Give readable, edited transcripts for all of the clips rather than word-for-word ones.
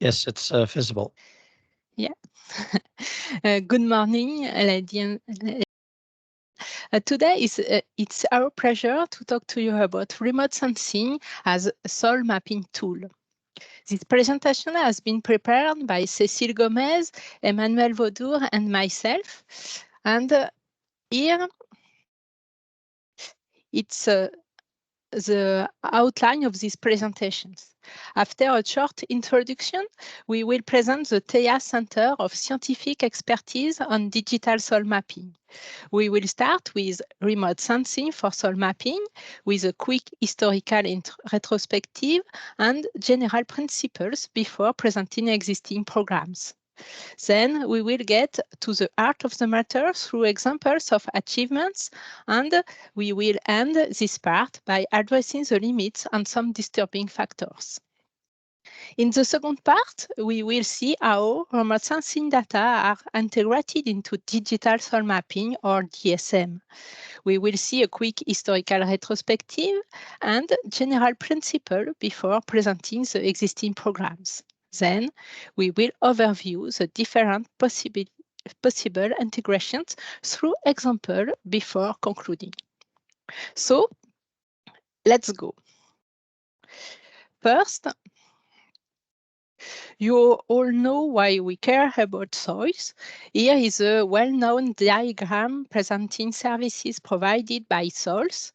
Yes, it's visible. Yeah. Good morning, ladies. Today it's our pleasure to talk to you about remote sensing as a soil mapping tool. This presentation has been prepared by Cécile Gomez, Emmanuel Vaudour, and myself. And here it's the outline of these presentations. After a short introduction, we will present the TEIA Center of Scientific Expertise on Digital Soil Mapping. We will start with remote sensing for soil mapping with a quick historical retrospective and general principles before presenting existing programs. Then we will get to the heart of the matter through examples of achievements, and we will end this part by addressing the limits and some disturbing factors. In the second part, we will see how remote sensing data are integrated into digital soil mapping or DSM. We will see a quick historical retrospective and general principle before presenting the existing programs. Then we will overview the different possible integrations through example before concluding. So let's go. First, you all know why we care about soils. Here is a well-known diagram presenting services provided by soils.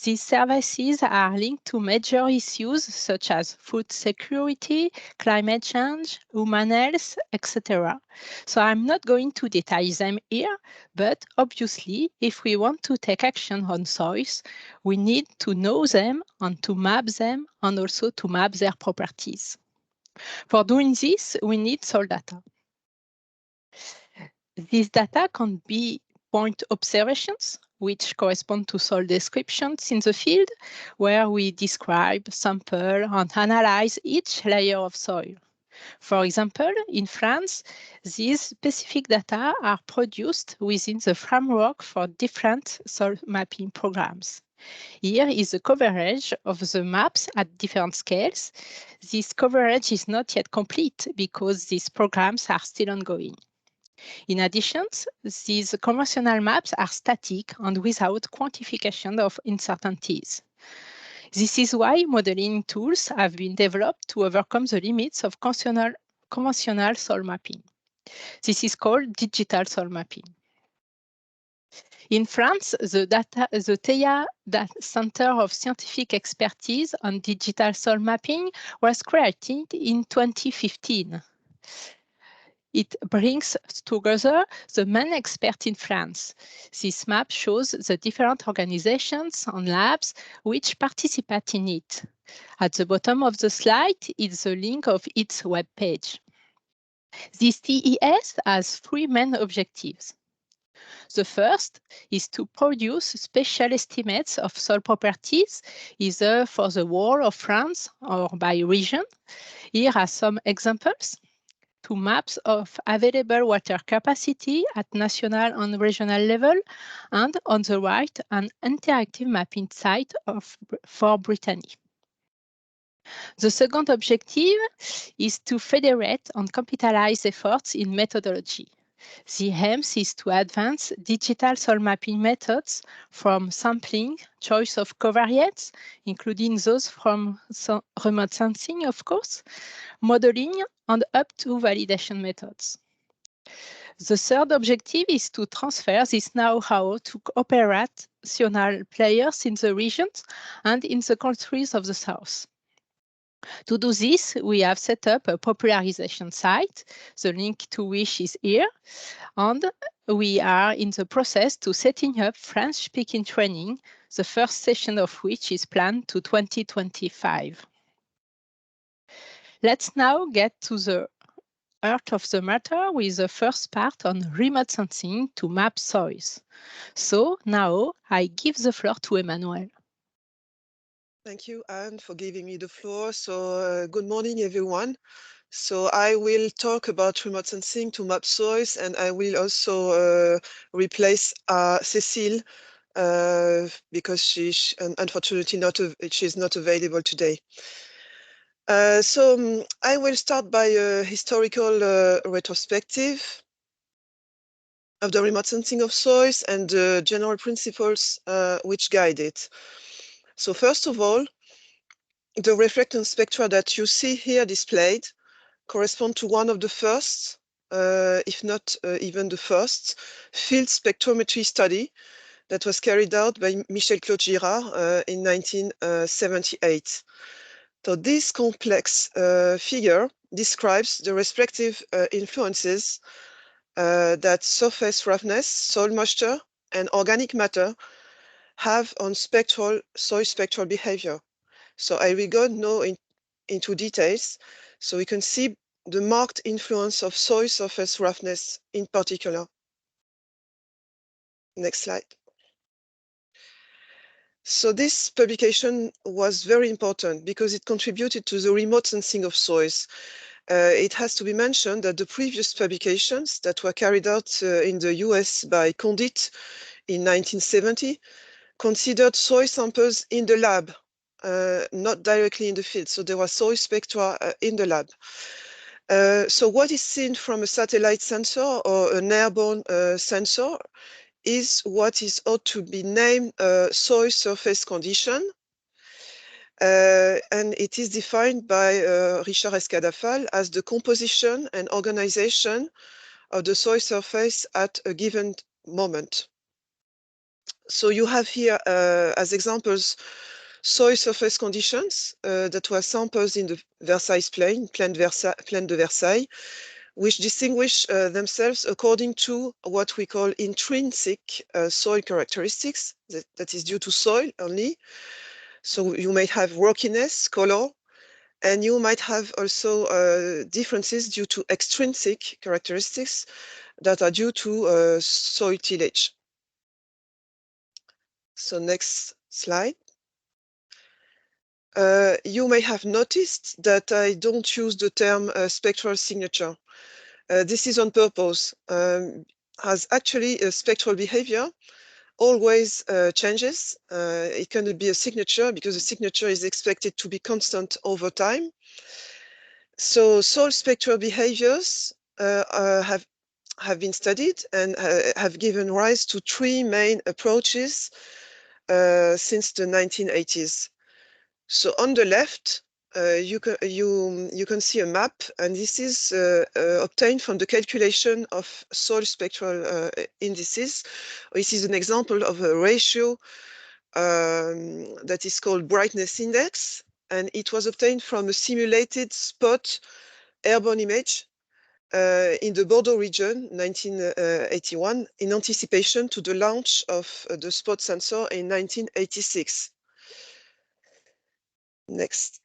These services are linked to major issues such as food security, climate change, human health, etc. So I'm not going to detail them here, but obviously, if we want to take action on soils, we need to know them and to map them and also to map their properties. For doing this, we need soil data. These data can be point observations, which correspond to soil descriptions in the field, where we describe, sample, and analyze each layer of soil. For example, in France, these specific data are produced within the framework for different soil mapping programs. Here is the coverage of the maps at different scales. This coverage is not yet complete because these programs are still ongoing. In addition, these conventional maps are static and without quantification of uncertainties. This is why modeling tools have been developed to overcome the limits of conventional soil mapping. This is called digital soil mapping. In France, the TEIA Center of Scientific Expertise on Digital Soil Mapping was created in 2015. It brings together the main experts in France. This map shows the different organizations and labs which participate in it. At the bottom of the slide is the link of its web page. This TES has three main objectives. The first is to produce spatial estimates of soil properties, either for the whole of France or by region. Here are some examples. Two maps of available water capacity at national and regional level, and on the right, an interactive mapping site for Brittany. The second objective is to federate and capitalize efforts in methodology. The aim is to advance digital soil mapping methods from sampling, choice of covariates, including those from remote sensing, of course, modeling, and up to validation methods. The third objective is to transfer this know-how to operational players in the regions and in the countries of the South. To do this, we have set up a popularization site, the link to which is here, and we are in the process to setting up French-speaking training, the first session of which is planned to 2025. Let's now get to the heart of the matter with the first part on remote sensing to map soils. So now I give the floor to Emmanuel. Thank you, Anne, for giving me the floor. So good morning, everyone. So I will talk about remote sensing to map soils, and I will also replace Cécile because unfortunately she's not available today. I will start by a historical retrospective of the remote sensing of soils and the general principles which guide it. So first of all, the reflectance spectra that you see here displayed correspond to one of the first, if not even the first, field spectrometry study that was carried out by Michel-Claude Girard in 1978. So this complex figure describes the respective influences that surface roughness, soil moisture, and organic matter have on soil spectral behavior. So I will go now into details so we can see the marked influence of soil surface roughness in particular. Next slide. So this publication was very important because it contributed to the remote sensing of soils. It has to be mentioned that the previous publications that were carried out in the US by Condit in 1970 considered soil samples in the lab, not directly in the field. So there were soil spectra in the lab. So what is seen from a satellite sensor or an airborne sensor is what is ought to be named soil surface condition. And it is defined by Richard Escadafal as the composition and organization of the soil surface at a given moment. So you have here as examples soil surface conditions that were samples in the Versailles plain de Versailles, which distinguish themselves according to what we call intrinsic soil characteristics, that is due to soil only. So you might have rockiness, color, and you might have also differences due to extrinsic characteristics that are due to soil tillage. So next slide. You may have noticed that I don't use the term spectral signature. This is on purpose, as actually a spectral behavior always changes. It cannot be a signature because a signature is expected to be constant over time. So soil spectral behaviors have been studied and have given rise to three main approaches since the 1980s. So on the left, you can see a map, and this is obtained from the calculation of soil spectral indices. This is an example of a ratio that is called brightness index, and it was obtained from a simulated spot airborne image in the Bordeaux region, 1981, in anticipation to the launch of the spot sensor in 1986. Next.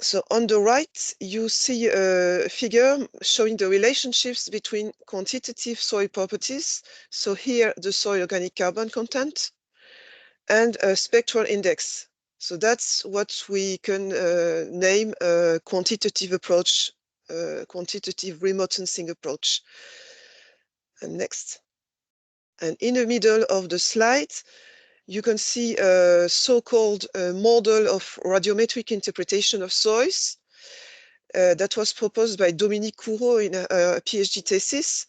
So on the right, you see a figure showing the relationships between quantitative soil properties. So here, the soil organic carbon content and a spectral index. So that's what we can name a quantitative approach, quantitative remote sensing approach. And next. And in the middle of the slide, you can see a so-called model of radiometric interpretation of soils that was proposed by Dominique Couraud in a PhD thesis.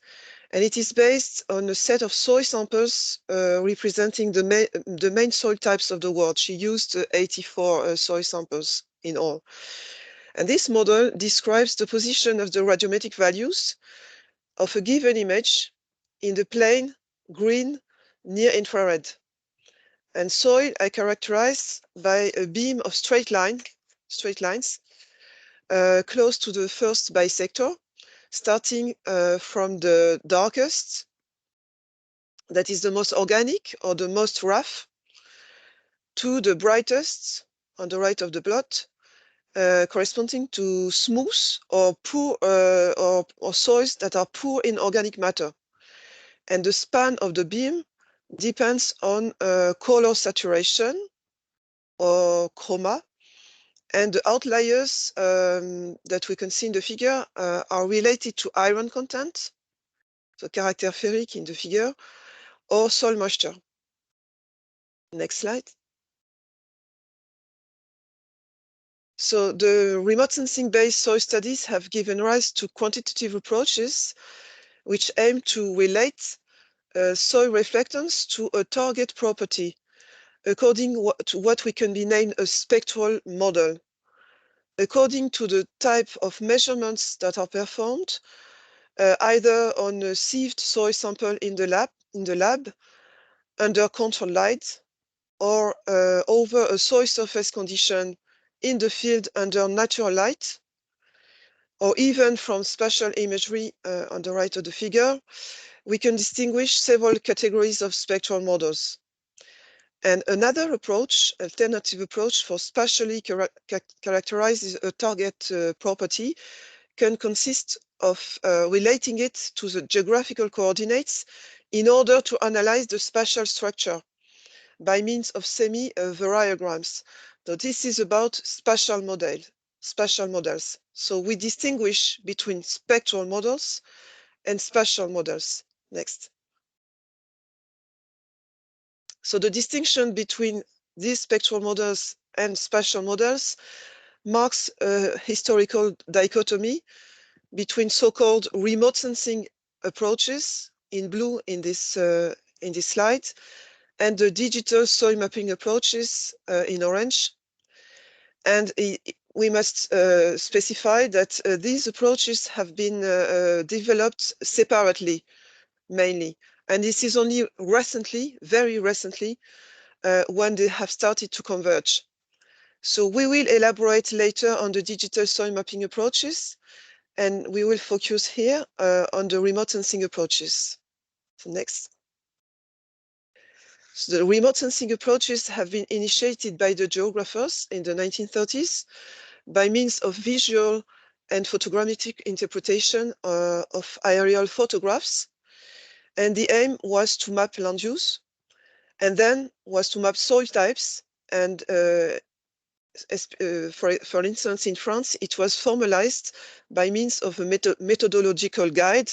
And it is based on a set of soil samples representing the main soil types of the world. She used 84 soil samples in all. And this model describes the position of the radiometric values of a given image in the plain, green, near infrared. And soil are characterized by a beam of straight lines close to the first bisector, starting from the darkest, that is the most organic or the most rough, to the brightest on the right of the plot, corresponding to smooth or poor or soils that are poor in organic matter. And the span of the beam depends on color saturation or chroma. And the outliers that we can see in the figure are related to iron content, so character ferric in the figure, or soil moisture. Next slide. So the remote sensing-based soil studies have given rise to quantitative approaches which aim to relate soil reflectance to a target property according to what we can be named a spectral model. According to the type of measurements that are performed, either on a sieved soil sample in the lab under controlled light, or over a soil surface condition in the field under natural light, or even from spatial imagery on the right of the figure, we can distinguish several categories of spectral models. And another approach, alternative approach for spatially characterizing a target property can consist of relating it to the geographical coordinates in order to analyze the spatial structure by means of semi-variograms. So this is about spatial models. So we distinguish between spectral models and spatial models. Next. So the distinction between these spectral models and spatial models marks a historical dichotomy between so-called remote sensing approaches in blue in this slide, and the digital soil mapping approaches in orange. And we must specify that these approaches have been developed separately, mainly. And this is only recently, very recently, when they have started to converge. So we will elaborate later on the digital soil mapping approaches, and we will focus here on the remote sensing approaches. So next. So the remote sensing approaches have been initiated by the geographers in the 1930s by means of visual and photogrammetric interpretation of aerial photographs. And the aim was to map land use, and then was to map soil types. And for instance, in France, it was formalized by means of a methodological guide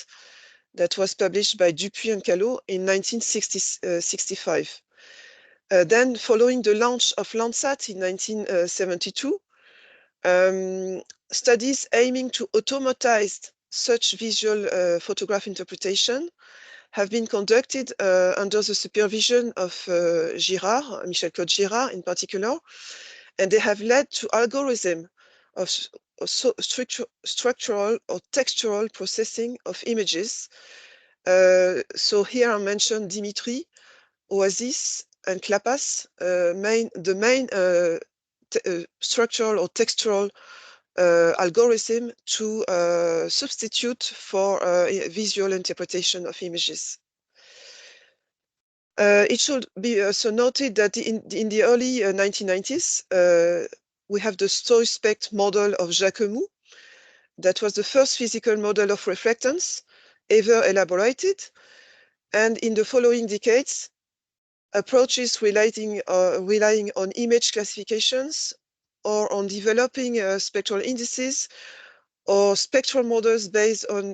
that was published by Dupuy and Callot in 1965. Then, following the launch of Landsat in 1972, studies aiming to automatize such visual photograph interpretation have been conducted under the supervision of Girard, Michel-Claude Girard in particular, and they have led to algorithm of structural or textural processing of images. So here I mentioned Dimitri, Oasis, and Clapas, the main structural or textural algorithm to substitute for visual interpretation of images. It should be also noted that in the early 1990s, we have the SoilSpect model of Jacquemus. That was the first physical model of reflectance ever elaborated. And in the following decades, approaches relying on image classifications or on developing spectral indices or spectral models based on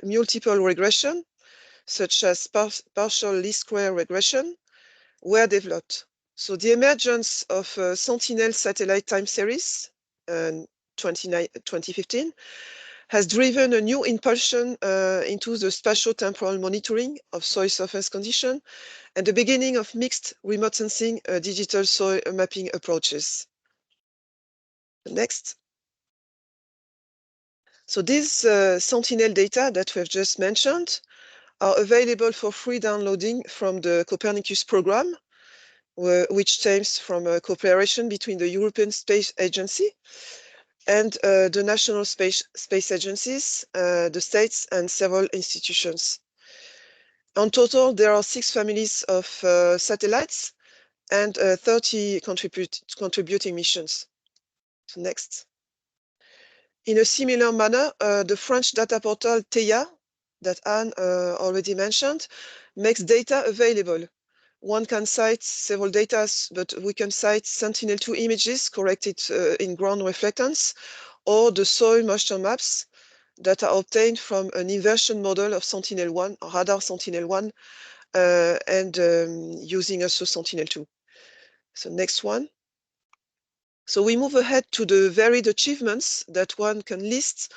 multiple regression, such as partial least square regression, were developed. So the emergence of Sentinel satellite time series in 2015 has driven a new impulsion into the spatio-temporal monitoring of soil surface condition and the beginning of mixed remote sensing digital soil mapping approaches. Next. So these Sentinel data that we've just mentioned are available for free downloading from the Copernicus program, which stems from a cooperation between the European Space Agency and the national space agencies, the states, and several institutions. In total, there are 6 families of satellites and 30 contributing missions. So next. In a similar manner, the French data portal TEIA, that Anne already mentioned, makes data available. One can cite several data, but we can cite Sentinel-2 images corrected in ground reflectance, or the soil moisture maps that are obtained from an inversion model of Sentinel-1, or radar Sentinel-1, and using also Sentinel-2. So next one. So we move ahead to the varied achievements that one can list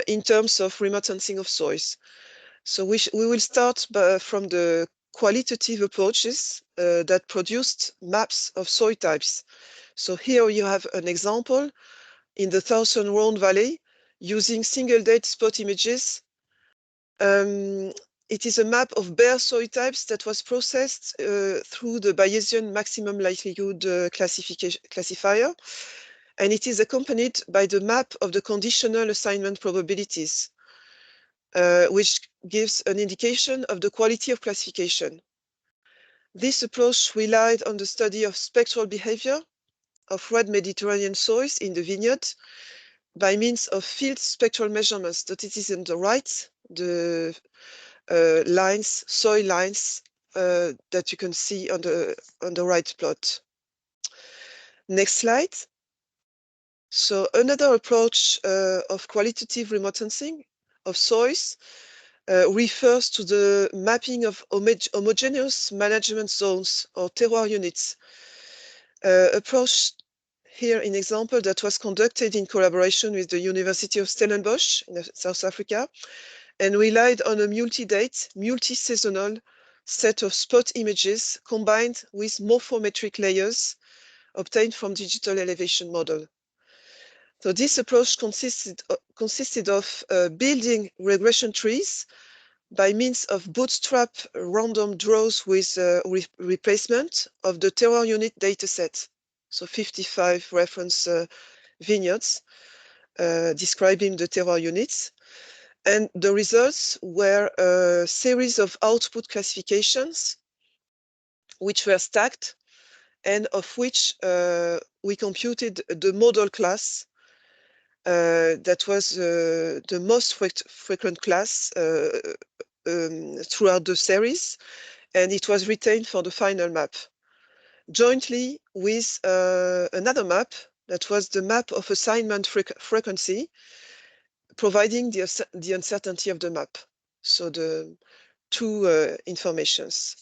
in terms of remote sensing of soils. So we will start from the qualitative approaches that produced maps of soil types. So here you have an example in the Southern Rhone Valley using single date spot images. It is a map of bare soil types that was processed through the Bayesian maximum likelihood classifier, and it is accompanied by the map of the conditional assignment probabilities, which gives an indication of the quality of classification. This approach relied on the study of spectral behavior of red Mediterranean soils in the vineyard by means of field spectral measurements. That it is on the right, the lines, soil lines that you can see on the right plot. Next slide. So another approach of qualitative remote sensing of soils refers to the mapping of homogeneous management zones or terroir units. Approach here in example that was conducted in collaboration with the University of Stellenbosch in South Africa and relied on a multi-date, multi-seasonal set of spot images combined with morphometric layers obtained from digital elevation model. So this approach consisted of building regression trees by means of bootstrap random draws with replacement of the terroir unit dataset. So 55 reference vignettes describing the terroir units. And the results were a series of output classifications which were stacked and of which we computed the model class that was the most frequent class throughout the series, and it was retained for the final map, jointly with another map that was the map of assignment frequency, providing the uncertainty of the map. So the two informations.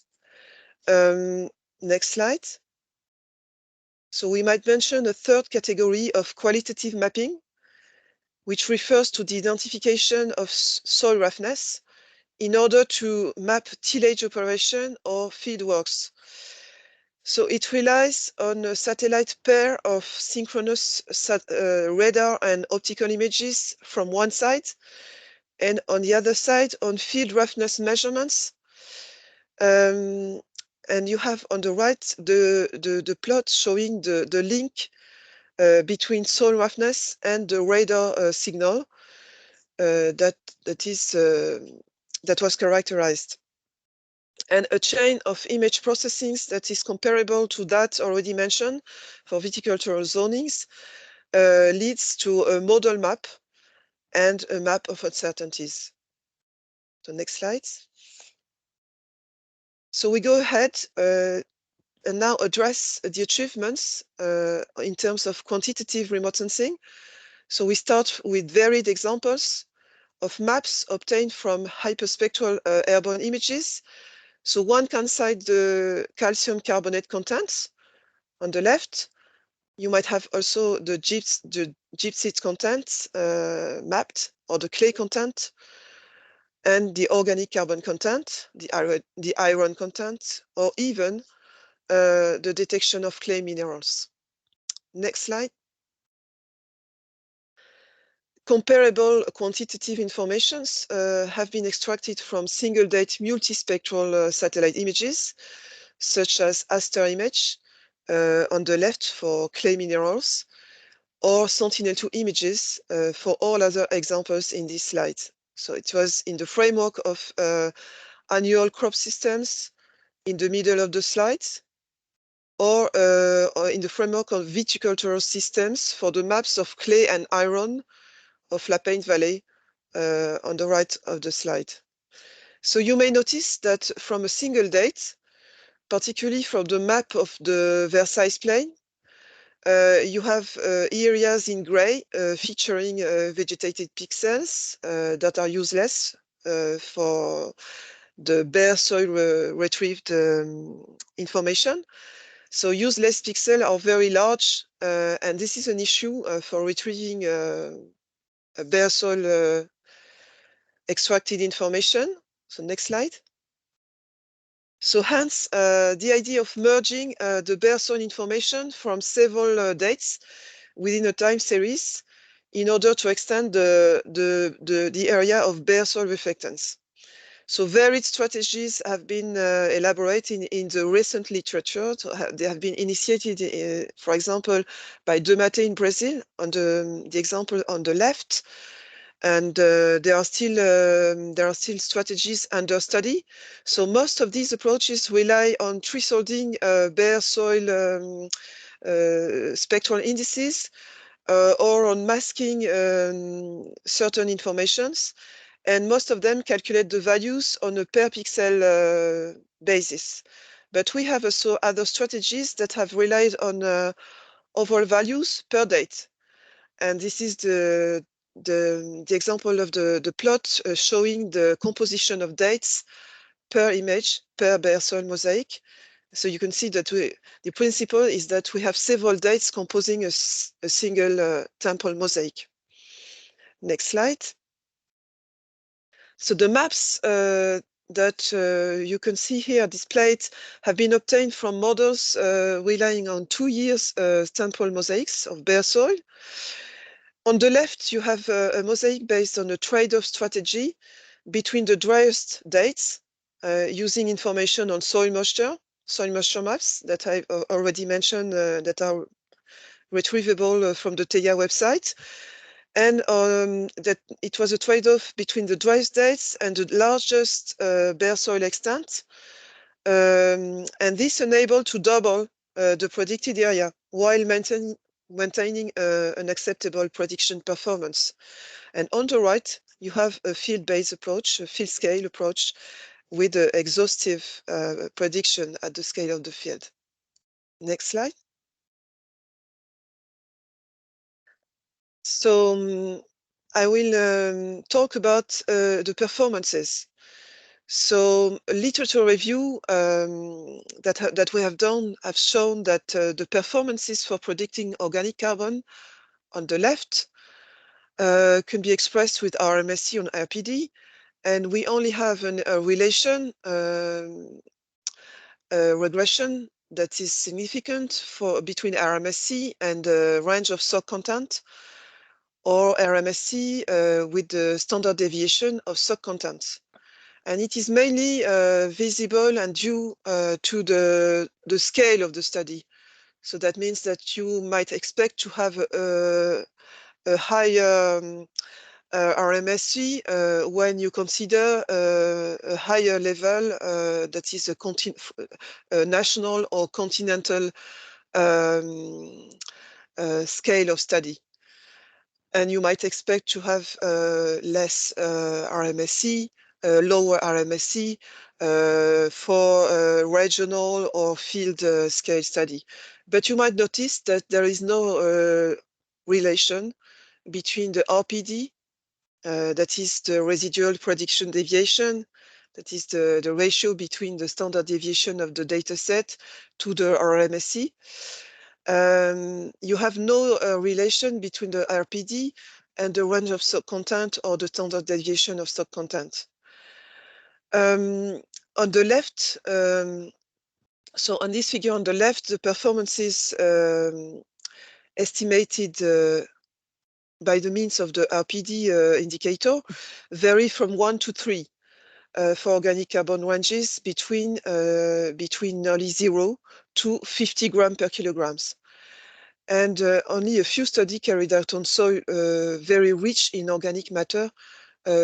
Next slide. So we might mention a third category of qualitative mapping, which refers to the identification of soil roughness in order to map tillage operation or field works. So it relies on a satellite pair of synchronous radar and optical images from one side, and on the other side on field roughness measurements. And you have on the right the plot showing the link between soil roughness and the radar signal that was characterized, and a chain of image processings that is comparable to that already mentioned for viticultural zonings leads to a model map and a map of uncertainties. The next slide. So we go ahead and now address the achievements in terms of quantitative remote sensing. So we start with varied examples of maps obtained from hyperspectral airborne images. So one can cite the calcium carbonate contents on the left. You might have also the gypsite content mapped, or the clay content, and the organic carbon content, the iron content, or even the detection of clay minerals. Next slide. Comparable quantitative informations have been extracted from single-date multispectral satellite images, such as Aster image on the left for clay minerals, or Sentinel-2 images for all other examples in this slide. So it was in the framework of annual crop systems in the middle of the slides, or in the framework of viticultural systems for the maps of clay and iron of La Payne Valley on the right of the slide. So you may notice that from a single date, particularly from the map of the Versailles Plain, you have areas in gray featuring vegetated pixels that are useless for the bare soil retrieved information. So useless pixels are very large, and this is an issue for retrieving a bare soil extracted information. So next slide. So hence, the idea of merging the bare soil information from several dates within a time series in order to extend the area of bare soil reflectance. So varied strategies have been elaborated in the recent literature. They have been initiated, for example, by Demate in Brazil, on the example on the left. And there are still strategies under study. So most of these approaches rely on thresholding bare soil spectral indices or on masking certain informations. And most of them calculate the values on a per pixel basis. But we have also other strategies that have relied on overall values per date. And this is the example of the plot showing the composition of dates per image, per bare soil mosaic. So you can see that the principle is that we have several dates composing a single temple mosaic. Next slide. So the maps that you can see here displayed have been obtained from models relying on 2 years temple mosaics of bare soil. On the left, you have a mosaic based on a trade-off strategy between the driest dates using information on soil moisture maps that I've already mentioned that are retrievable from the TEIA website. And that it was a trade-off between the driest dates and the largest bare soil extent. And this enabled to double the predicted area while maintaining an acceptable prediction performance. And on the right, you have a field-based approach, a field scale approach with an exhaustive prediction at the scale of the field. Next slide. So I will talk about the performances. So a literature review that we have done have shown that the performances for predicting organic carbon on the left can be expressed with RMSE on RPD, and we only have a relation, regression that is significant for between RMSE and the range of sock content, or RMSE with the standard deviation of sock content. And it is mainly visible and due to the scale of the study. So that means that you might expect to have a higher RMSE when you consider a higher level that is a national or continental scale of study. And you might expect to have less RMSE, lower RMSE for regional or field scale study. But you might notice that there is no relation between the RPD, that is the residual prediction deviation, that is the ratio between the standard deviation of the data set to the RMSE. You have no relation between the RPD and the range of stock content or the standard deviation of stock content. On the left, so on this figure on the left, the performances estimated by the means of the RPD indicator vary from 1 to 3 for organic carbon ranges between nearly 0 to 50 grams per kilograms. And only a few studies carried out on soil very rich in organic matter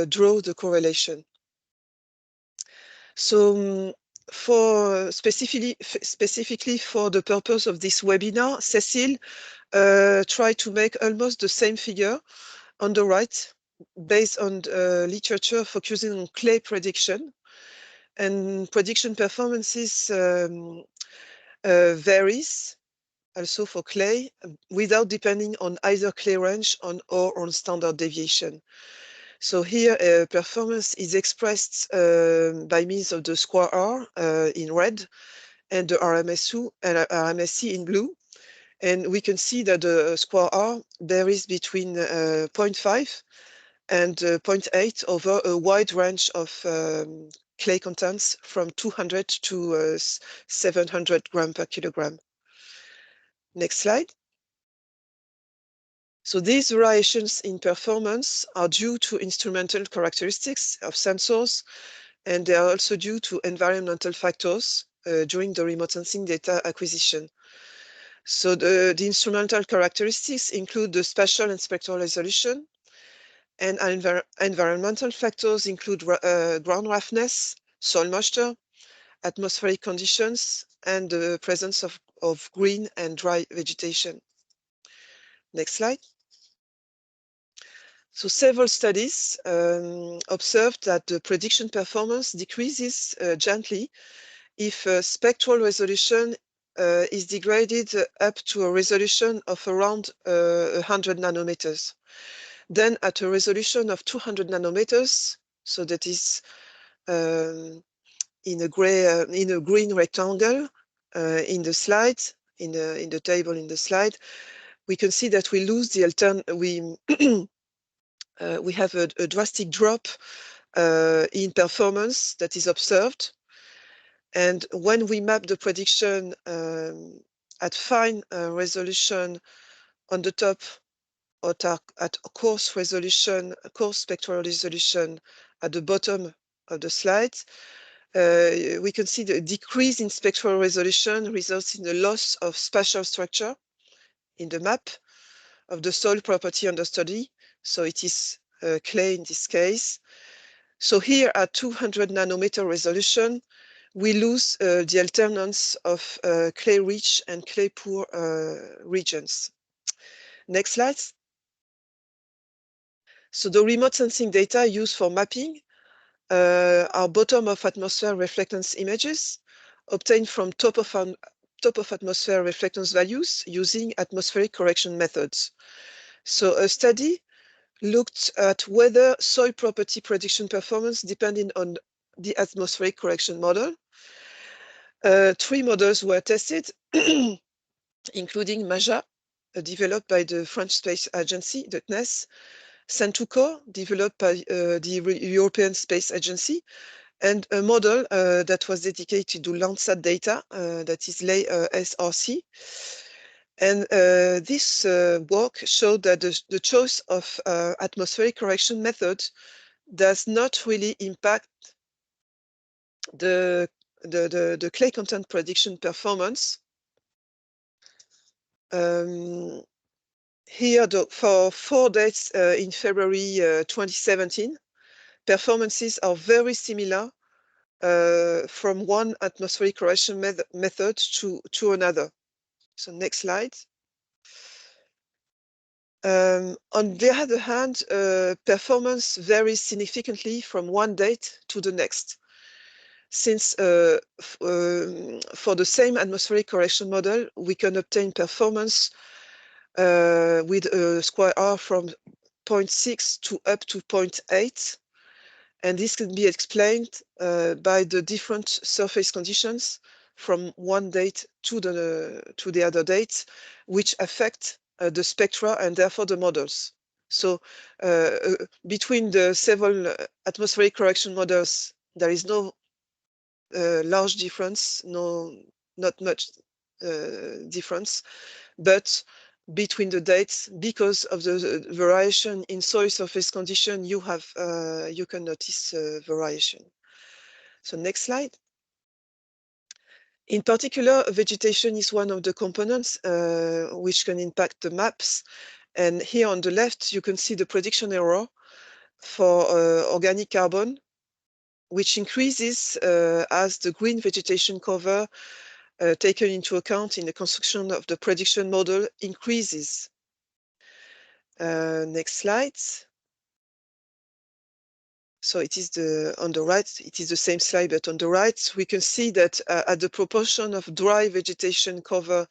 draw the correlation. So for specifically for the purpose of this webinar, Cécile tried to make almost the same figure on the right, based on literature focusing on clay prediction. And prediction performances varies also for clay without depending on either clay range or on standard deviation. So here performance is expressed by means of the square R in red, and the RMSC in blue. And we can see that the square R varies between 0.5 and 0.8 over a wide range of clay contents from 200 to 700 grams per kilogram. Next slide. So these variations in performance are due to instrumental characteristics of sensors, and they are also due to environmental factors during the remote sensing data acquisition. So the instrumental characteristics include the spatial and spectral resolution, and environmental factors include ground roughness, soil moisture, atmospheric conditions, and the presence of green and dry vegetation. Next slide. So several studies observed that the prediction performance decreases gently if spectral resolution is degraded up to a resolution of around 100 nanometers. Then at a resolution of 200 nanometers, so that is in a green rectangle in the slide, in the table in the slide, we can see that we lose the we have a drastic drop in performance that is observed. And when we map the prediction at fine resolution on the top, or at coarse resolution, coarse spectral resolution at the bottom of the slide, we can see the decrease in spectral resolution results in the loss of spatial structure in the map of the soil property under study. So it is clay in this case. So here at 200 nanometer resolution, we lose the alternance of clay-rich and clay-poor regions. Next slide. So the remote sensing data used for mapping are bottom of atmosphere reflectance images obtained from top of atmosphere reflectance values using atmospheric correction methods. So a study looked at whether soil property prediction performance depended on the atmospheric correction model. 3 models were tested, including MAJA, developed by the French Space Agency, the CNES, Centucore, developed by the European Space Agency, and a model that was dedicated to Landsat data, that is LAY SRC. And this work showed that the choice of atmospheric correction method does not really impact the clay content prediction performance. Here, for 4 dates in February 2017, performances are very similar from one atmospheric correction method to another. So next slide. On the other hand, performance varies significantly from one date to the next. Since for the same atmospheric correction model, we can obtain performance with a square R from 0.6 to up to 0.8. And this can be explained by the different surface conditions from one date to the other date, which affect the spectra and therefore the models. So between the several atmospheric correction models, there is no large difference, not much difference, but between the dates, because of the variation in soil surface condition, you can notice variation. So next slide. In particular, vegetation is one of the components which can impact the maps. And here on the left, you can see the prediction error for organic carbon, which increases as the green vegetation cover taken into account in the construction of the prediction model increases. Next slide. So it is on the right, it is the same slide, but on the right, we can see that at the proportion of dry vegetation cover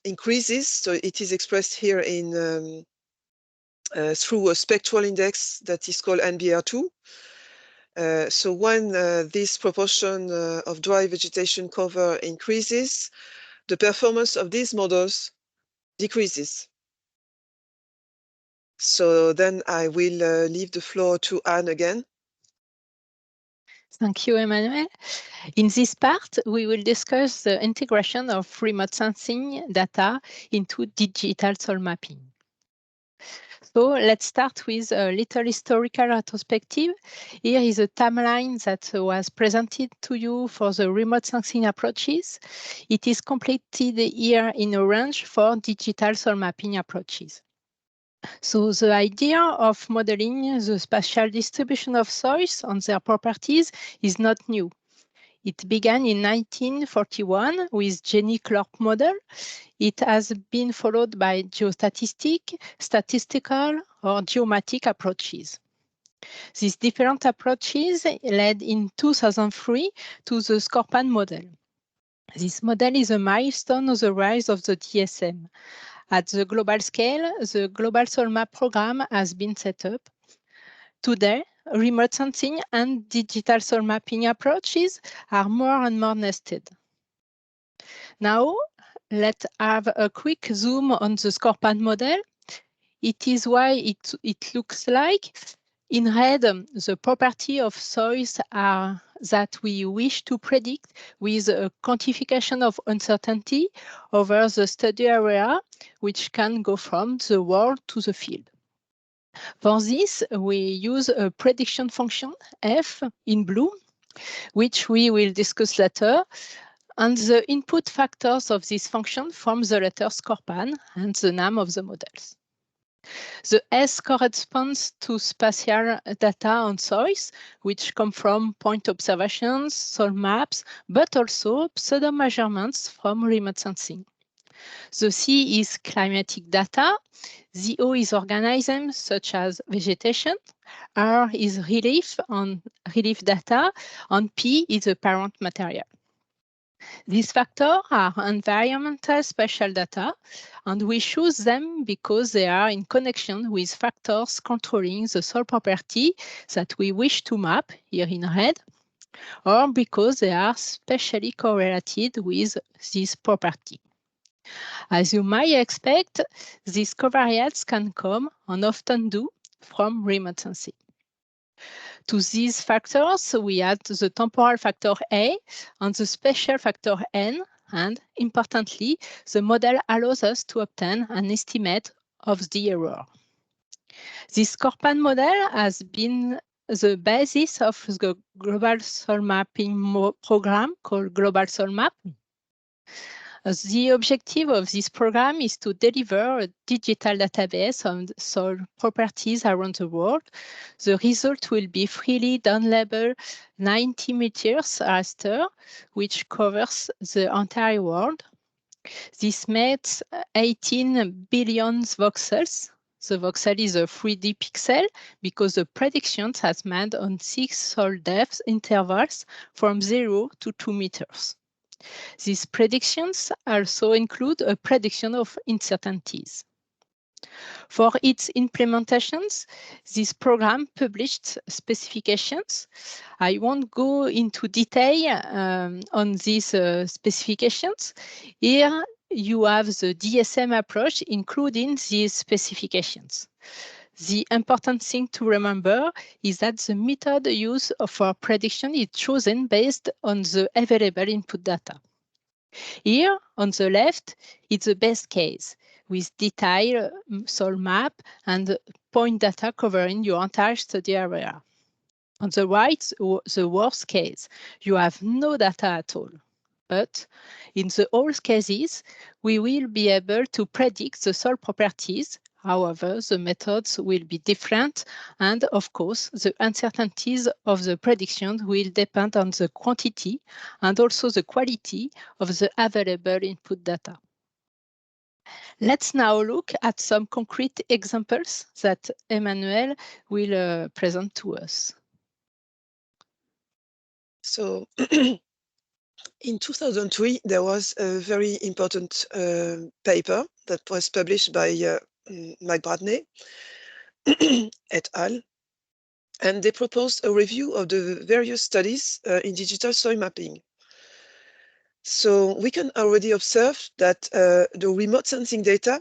increases. So it is expressed here in through a spectral index that is called NBR2. So when this proportion of dry vegetation cover increases, the performance of these models decreases. So then I will leave the floor to Anne again. Thank you, Emmanuel. In this part, we will discuss the integration of remote sensing data into digital soil mapping. So let's start with a little historical retrospective. Here is a timeline that was presented to you for the remote sensing approaches. It is completed here in orange for digital soil mapping approaches. So the idea of modeling the spatial distribution of soils and their properties is not new. It began in 1941 with Jenny-Clark model. It has been followed by geostatistic, statistical, or geomatic approaches. These different approaches led in 2003 to the Scorpan model. This model is a milestone of the rise of the DSM. At the global scale, the Global Soil Map program has been set up. Today, remote sensing and digital soil mapping approaches are more and more nested. Now, let's have a quick zoom on the Scorpan model. It is why it looks like. In red, the property of soils are that we wish to predict with a quantification of uncertainty over the study area, which can go from the world to the field. For this, we use a prediction function, f, in blue, which we will discuss later, and the input factors of this function from the letter Scorpan and the name of the models. The S corresponds to spatial data on soils, which come from point observations, soil maps, but also pseudo measurements from remote sensing. The C is climatic data. The O is organisms such as vegetation. R is relief data, and P is a parent material. These factors are environmental spatial data, and we choose them because they are in connection with factors controlling the soil property that we wish to map, here in red, or because they are spatially correlated with this property. As you might expect, these covariates can come, and often do, from remote sensing. To these factors, we add the temporal factor A and the spatial factor N, and importantly, the model allows us to obtain an estimate of the error. This Scorpan model has been the basis of the global soil mapping program called Global Soil Map. The objective of this program is to deliver a digital database on soil properties around the world. The result will be freely downloadable 90 meters raster, which covers the entire world. This makes 18 billion voxels. The voxel is a 3D pixel because the predictions has made on 6 soil depth intervals from 0 to 2 meters. These predictions also include a prediction of uncertainties. For its implementations, this program published specifications. I won't go into detail on these specifications. Here you have the DSM approach, including these specifications. The important thing to remember is that the method used for prediction is chosen based on the available input data. Here, on the left, it's the best case, with detailed soil map and point data covering your entire study area. On the right, the worst case, you have no data at all. But in the all cases, we will be able to predict the soil properties. However, the methods will be different, and of course, the uncertainties of the prediction will depend on the quantity and also the quality of the available input data. Let's now look at some concrete examples that Emmanuel will present to us. So in 2003, there was a very important paper that was published by Mike Bradney et al. And they proposed a review of the various studies in digital soil mapping. So we can already observe that the remote sensing data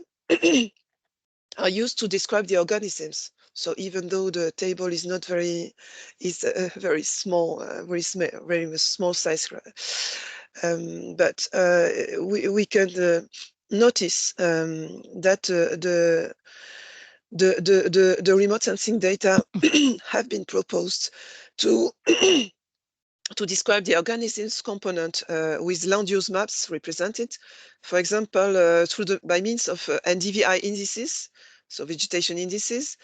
are used to describe the organisms. So even though the table is not very small, very small size, but we can notice that the remote sensing data have been proposed to to describe the organisms component with land use maps represented, for example, by means of NDVI indices, so vegetation indices,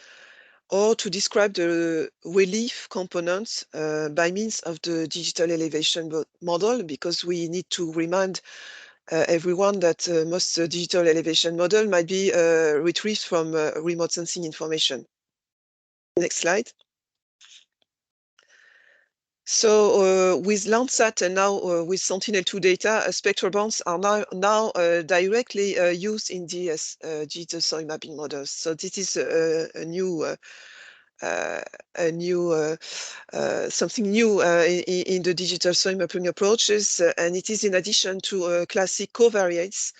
or to describe the relief components by means of the digital elevation model, because we need to remind everyone that most digital elevation model might be retrieved from remote sensing information. Next slide. So with Landsat and now with Sentinel-2 data, spectral bands are now directly used in DS, digital soil mapping models. So this is a new something new in the digital soil mapping approaches, and it is in addition to classic covariates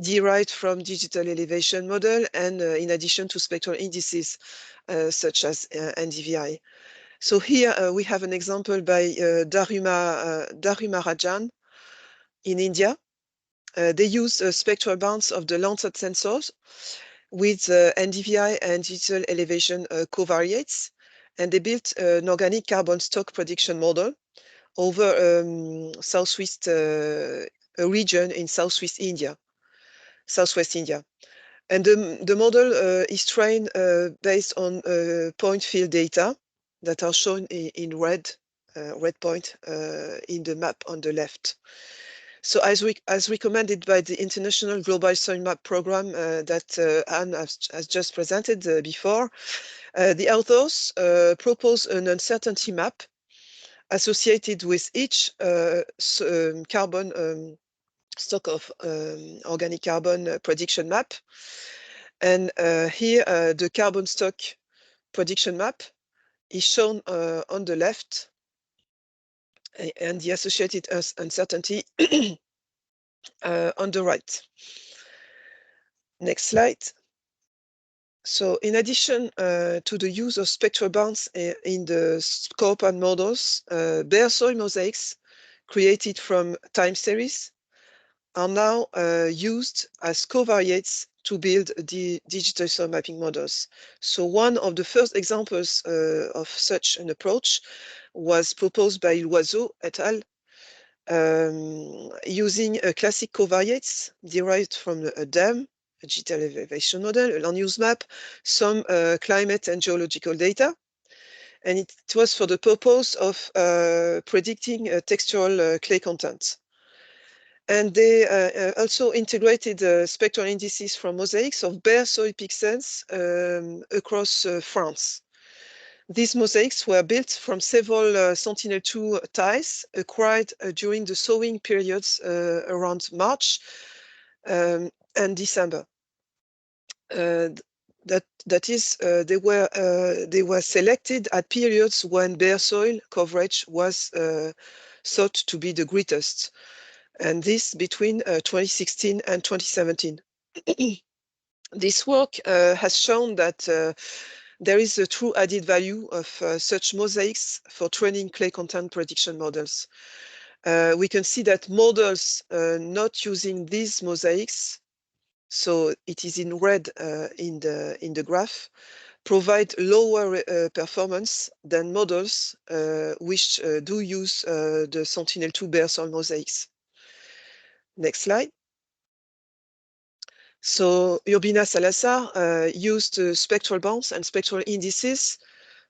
derived from digital elevation model, and in addition to spectral indices such as NDVI. So here we have an example by Daruma Rajan in India. They use spectral bands of the Landsat sensors with NDVI and digital elevation covariates, and they built an organic carbon stock prediction model over southwest a region in southwest India, southwest India. And the model is trained based on point field data that are shown in red point in the map on the left. So as recommended by the International Global Soil Map Program that Anne has just presented before, the authors propose an uncertainty map associated with each carbon stock of organic carbon prediction map. And here the carbon stock prediction map is shown on the left, and the associated uncertainty on the right. Next slide. So in addition to the use of spectral bands in the scope and models, bare soil mosaics created from time series are now used as covariates to build the digital soil mapping models. So one of the first examples of such an approach was proposed by Loiseau et al. Using classic covariates derived from a DEM, a digital elevation model, a land use map, some climate and geological data. And it was for the purpose of predicting textural clay content. And they also integrated spectral indices from mosaics of bare soil pixels across France. These mosaics were built from several Sentinel-2 ties acquired during the sowing periods around March and December. That is, they were selected at periods when bare soil coverage was thought to be the greatest, and this between 2016 and 2017. This work has shown that there is a true added value of such mosaics for training clay content prediction models. We can see that models not using these mosaics, so it is in red in the graph, provide lower performance than models which do use the Sentinel-2 bare soil mosaics. Next slide. So Urbina Salazar used spectral bands and spectral indices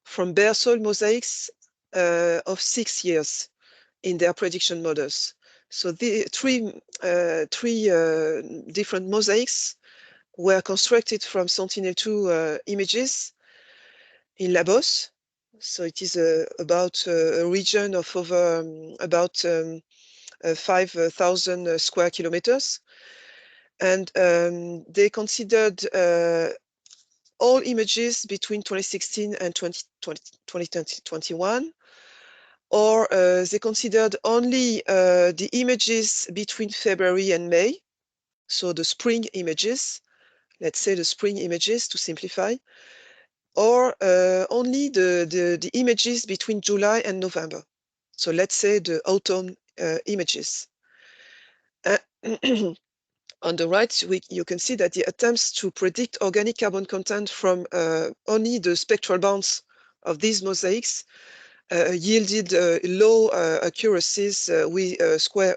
from bare soil mosaics of 6 years in their prediction models. So the three different mosaics were constructed from Sentinel-2 images in Labos. So it is about a region of over about 5,000 square kilometers. And they considered all images between 2016 and 2021, or they considered only the images between February and May, so the spring images, let's say the spring images to simplify, or only the images between July and November. So let's say the autumn images. On the right, you can see that the attempts to predict organic carbon content from only the spectral bands of these mosaics yielded low accuracies with square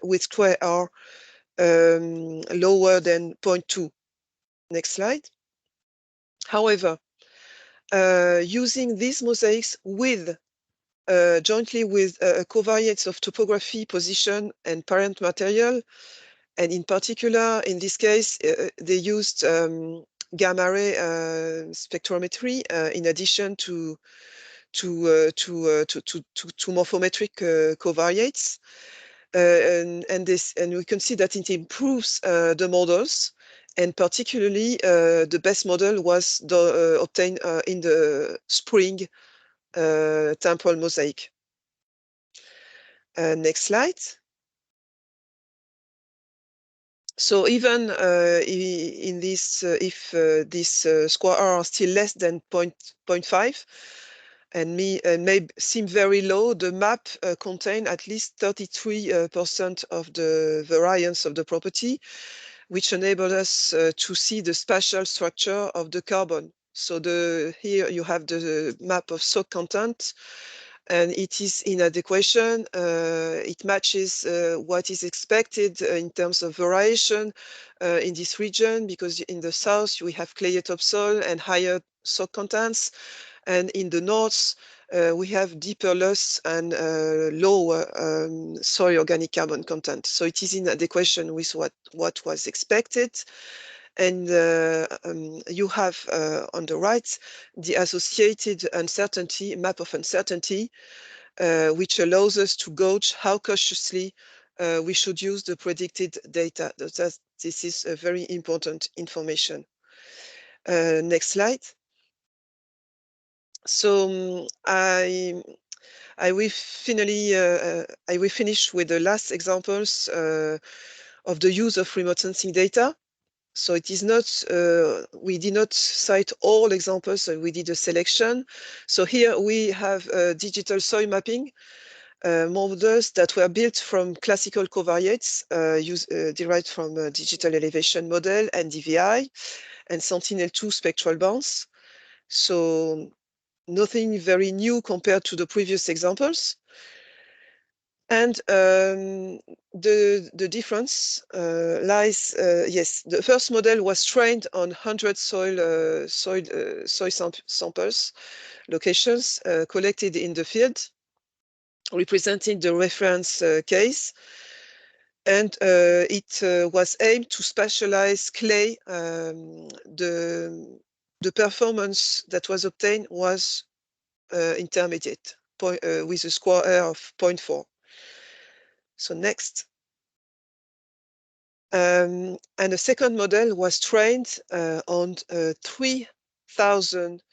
R lower than 0.2. Next slide. However, using these mosaics with jointly with covariates of topography, position, and parent material, and in particular, in this case, they used gamma ray spectrometry in addition to morphometric covariates, and we can see that it improves the models, and particularly the best model was obtained in the spring temporal mosaic. Next slide. So even in this, if this square R are still less than 0.5, and may seem very low, the map contain at least 33% of the variance of the property, which enabled us to see the spatial structure of the carbon. So here you have the map of soot content, and it is in adequation. It matches what is expected in terms of variation in this region, because in the south we have clayey topsoil and higher soot contents, and in the north we have deeper loess and lower soil organic carbon content. So it is in adequation with what was expected. And you have on the right the associated uncertainty, map of uncertainty, which allows us to gauge how cautiously we should use the predicted data. This is a very important information. Next slide. So I will finish with the last examples of the use of remote sensing data. So it is not, we did not cite all examples, so we did a selection. So here we have digital soil mapping models that were built from classical covariates derived from digital elevation model and DVI and Sentinel-2 spectral bands. So nothing very new compared to the previous examples. And the difference lies, yes, the first model was trained on 100 soil samples, locations collected in the field, representing the reference case. And it was aimed to spatialize clay. The performance that was obtained was intermediate, with a square R of 0.4. So next. And a second model was trained on 3,000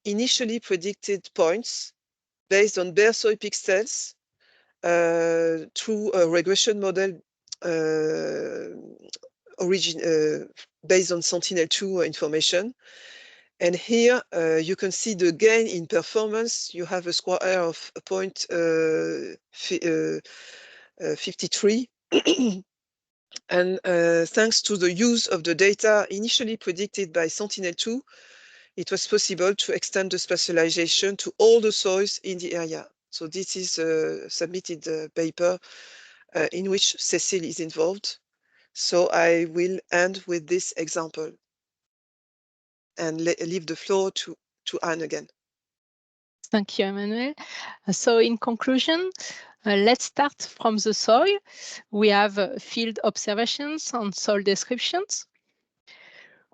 initially predicted points based on bare soil pixels through a regression model based on Sentinel-2 information. And here you can see the gain in performance. You have a square R of 0.53. And thanks to the use of the data initially predicted by Sentinel-2, it was possible to extend the spatialization to all the soils in the area. So this is a submitted paper in which Cécile is involved. So I will end with this example and leave the floor to Anne again. Thank you, Emmanuel. So in conclusion, let's start from the soil. We have field observations and soil descriptions.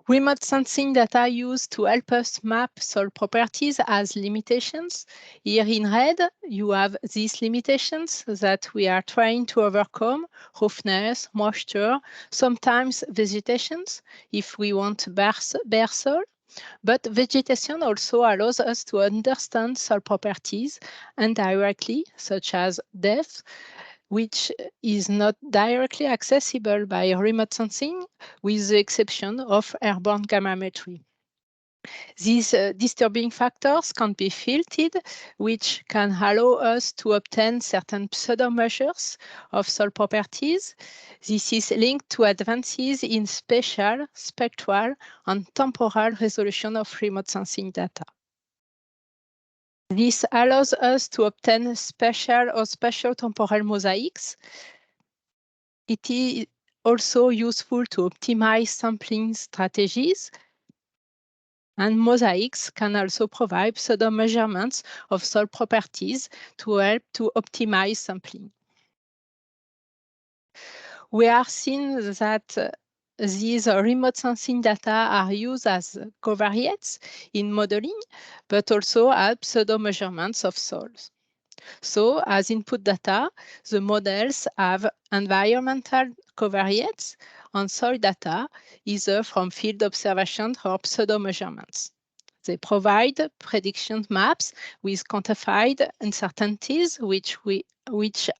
Remote sensing data used to help us map soil properties has limitations. Here in red, you have these limitations that we are trying to overcome: roughness, moisture, sometimes vegetations, if we want bare soil. But vegetation also allows us to understand soil properties indirectly, such as depth, which is not directly accessible by remote sensing, with the exception of airborne gammametry. These disturbing factors can be filtered, which can allow us to obtain certain pseudo-measures of soil properties. This is linked to advances in spatial, spectral, and temporal resolution of remote sensing data. This allows us to obtain spatial or spatial-temporal mosaics. It is also useful to optimize sampling strategies, and mosaics can also provide pseudo measurements of soil properties to help to optimize sampling. We are seeing that these remote sensing data are used as covariates in modeling, but also as pseudo measurements of soils. So as input data, the models have environmental covariates on soil data, either from field observations or pseudo measurements. They provide prediction maps with quantified uncertainties, which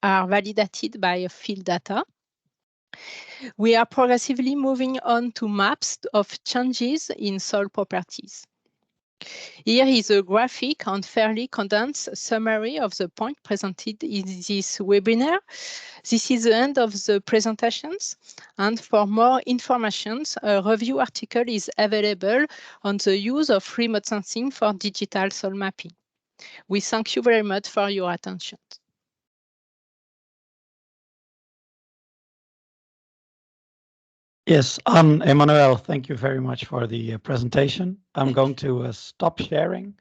are validated by field data. We are progressively moving on to maps of changes in soil properties. Here is a graphic and fairly condensed summary of the point presented in this webinar. This is the end of the presentations, and for more information, a review article is available on the use of remote sensing for digital soil mapping. We thank you very much for your attention. Yes, Emmanuel, thank you very much for the presentation. I'm going to stop sharing